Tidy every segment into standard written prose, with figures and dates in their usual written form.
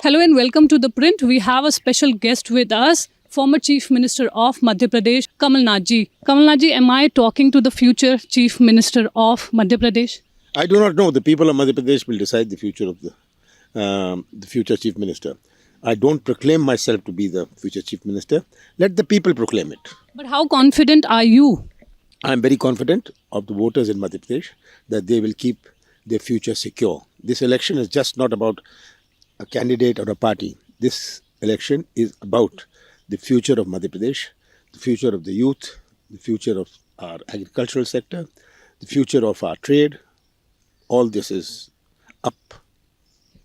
Hello and welcome to The Print. We have a special guest with us, former Chief Minister of Madhya Pradesh, Kamal Nath ji. Kamal Nath ji, am I talking to the future Chief Minister of Madhya Pradesh? I do not know. The people of Madhya Pradesh will decide the future of the future Chief Minister. I don't proclaim myself to be the future Chief Minister. Let the people proclaim it. But how confident are you? I am very confident of the voters in Madhya Pradesh that they will keep their future secure. This election is just not about a candidate or a party. This election is about the future of Madhya Pradesh, the future of the youth, the future of our agricultural sector, the future of our trade. All this is up.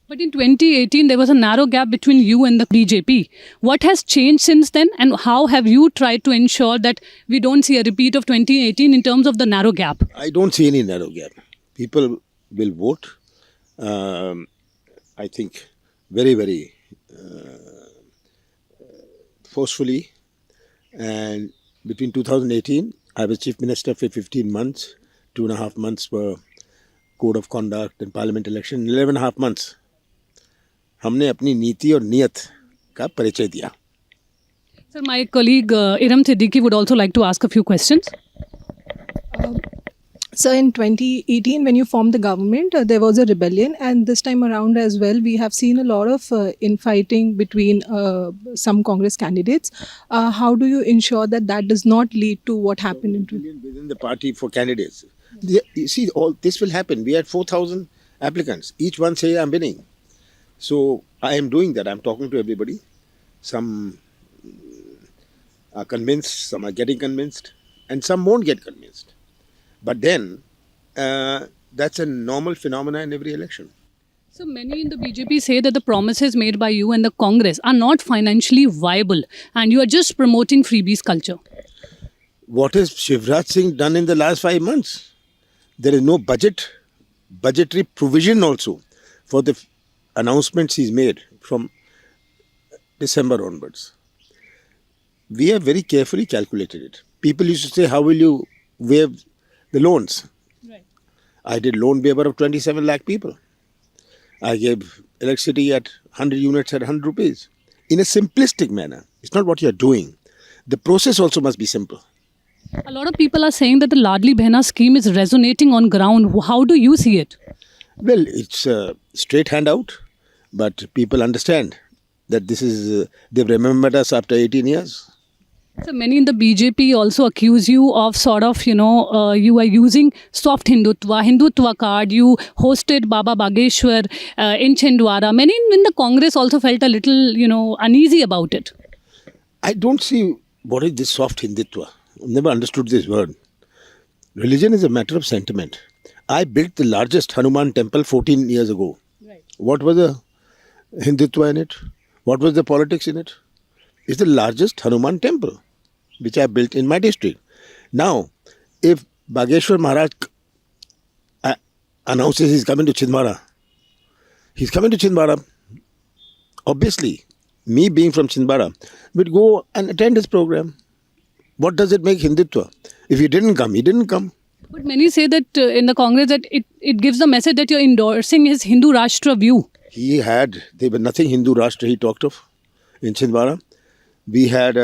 But in 2018, there was a narrow gap between you and the BJP. What has changed since then, and how have you tried to ensure that we don't see a repeat of 2018 in terms of the narrow gap? I don't see any narrow gap. People will vote, I think, very, very forcefully. And between 2018, I was Chief Minister for 15 months, 2.5 months for Code of Conduct and Parliament election, 11.5 months. हमने अपनी नीति और नियत का परिचय दिया. Sir, my colleague Iram Siddiqui would also like to ask a few questions. So in 2018, when you formed the government, there was a rebellion, and this time around as well, we have seen a lot of infighting between some Congress candidates. How do you ensure that that does not lead to what happened within the party for candidates? You see, all this will happen. We had 4,000 applicants. Each one say, I'm winning. So I am doing that. I'm talking to everybody. Some are convinced, some are getting convinced, and some won't get convinced. But then, that's a normal phenomenon in every election. So many in the BJP say that the promises made by you and the Congress are not financially viable, and you are just promoting freebies culture. What has Shivraj Singh done in the last 5 months? There is no budgetary provision also for the announcements he's made from December onwards. We have very carefully calculated it. People used to say, how will you waive the loans? Right. I did loan waiver of 27 lakh people. I gave electricity at 100 units at 100 rupees. In a simplistic manner. It's not what you're doing. The process also must be simple. A lot of people are saying that the Ladli Behna scheme is resonating on ground. How do you see it? Well, it's a straight handout, but people understand that this is, they've remembered us after 18 years. So many in the BJP also accuse you of sort of, you are using soft Hindutva card. You hosted Baba Bageshwar in Chhindwara. Many in the Congress also felt a little, uneasy about it. I don't see what is this soft Hindutva. I've never understood this word. Religion is a matter of sentiment. I built the largest Hanuman temple 14 years ago. Right. What was the Hindutva in it? What was the politics in it? It's the largest Hanuman temple, which I built in my district. Now, if Bageshwar Maharaj announces he's coming to Chhindwara, obviously, me being from Chhindwara, would go and attend his program. What does it make Hindutva? If he didn't come, he didn't come. But many say that in the Congress that it gives the message that you're endorsing his Hindu Rashtra view. There was nothing Hindu Rashtra he talked of in Chhindwara. We had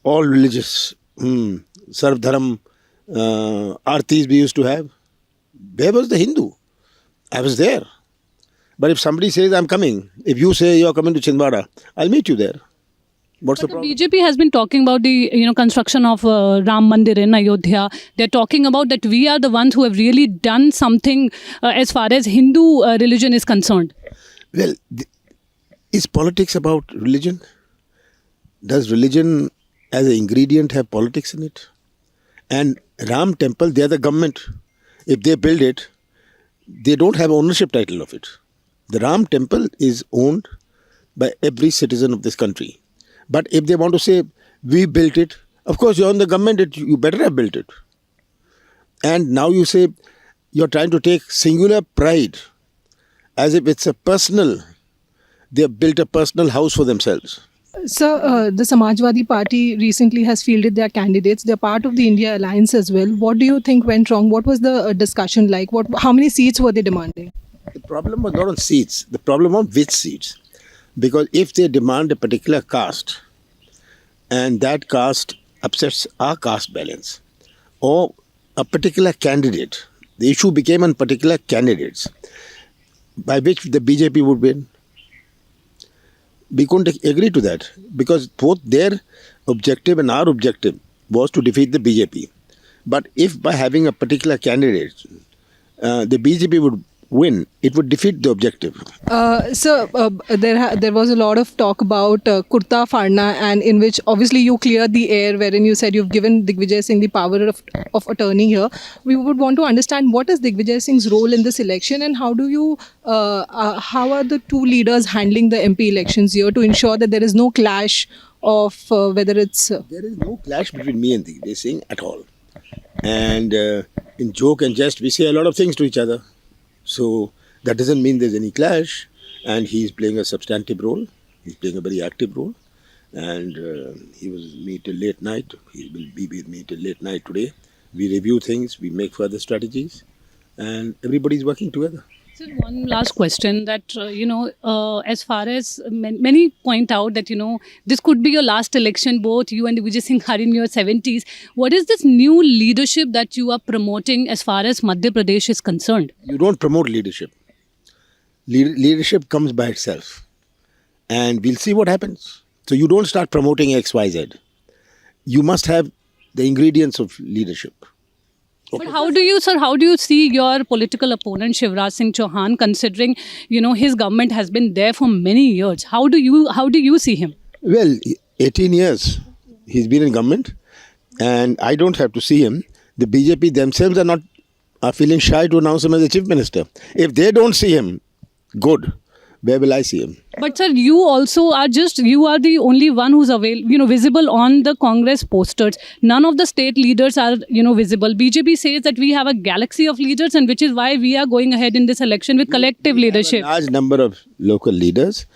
all religious, Sarv Dharam, Aartis we used to have. Where was the Hindu? I was there. But if somebody says, I'm coming, if you say you're coming to Chhindwara, I'll meet you there. What's the problem? BJP has been talking about the construction of Ram Mandir in Ayodhya. They're talking about that we are the ones who have really done something as far as Hindu religion is concerned. Well, is politics about religion? Does religion as an ingredient have politics in it? And Ram temple, they are the government. If they build it, they don't have ownership title of it. The Ram temple is owned by every citizen of this country. But if they want to say, we built it, of course you're in the government, you better have built it. And now you say, you're trying to take singular pride as if it's a personal, they have built a personal house for themselves. So, the Samajwadi Party recently has fielded their candidates. They're part of the India Alliance as well. What do you think went wrong? What was the discussion like? How many seats were they demanding? The problem was not on seats. The problem was which seats. Because if they demand a particular caste and that caste upsets our caste balance, or a particular candidate, the issue became on particular candidates by which the BJP would win. We couldn't agree to that because both their objective and our objective was to defeat the BJP. But if by having a particular candidate, the BJP would win, it would defeat the objective. There was a lot of talk about Kurta Farna, and in which obviously you cleared the air, wherein you said you've given Digvijay Singh the power of attorney here. We would want to understand what is Digvijay Singh's role in this election, and how are the two leaders handling the MP elections here to ensure that there is no clash of whether it's... There is no clash between me and Digvijay Singh at all. And in joke and jest, we say a lot of things to each other. So that doesn't mean there's any clash, and he's playing a substantive role. He's playing a very active role, and he was with me till late night. He will be with me till late night today. We review things, we make further strategies, and everybody's working together. So one last question that, as far as many point out that, this could be your last election, both you and Vijay Singh are in your 70s. What is this new leadership that you are promoting as far as Madhya Pradesh is concerned? You don't promote leadership. Leadership comes by itself. And we'll see what happens. So you don't start promoting XYZ. You must have the ingredients of leadership. But how do you see your political opponent Shivraj Singh Chouhan, considering his government has been there for many years? How do you see him? Well, 18 years he's been in government, and I don't have to see him. The BJP themselves are feeling shy to announce him as a chief minister. If they don't see him, good. Where will I see him? But sir, you are the only one who's visible on the Congress posters. None of the state leaders are, visible. BJP says that we have a galaxy of leaders, and which is why we are going ahead in this election with collective leadership. A large number of local leaders.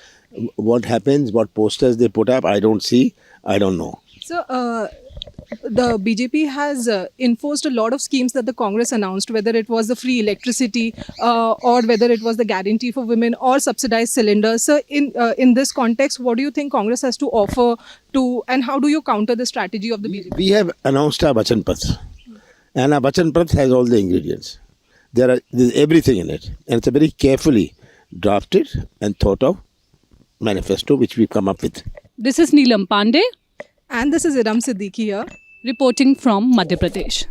What happens, what posters they put up, I don't see, I don't know. So, the BJP has enforced a lot of schemes that the Congress announced, whether it was the free electricity or whether it was the guarantee for women or subsidized cylinders. So in this context, what do you think Congress has to offer and how do you counter the strategy of the BJP? We have announced our Vachan Path, and our Vachan Path has all the ingredients. There's everything in it, and it's a very carefully drafted and thought of manifesto which we've come up with. This is Neelam Pandey. And this is Idam Siddiqui here, reporting from Madhya Pradesh.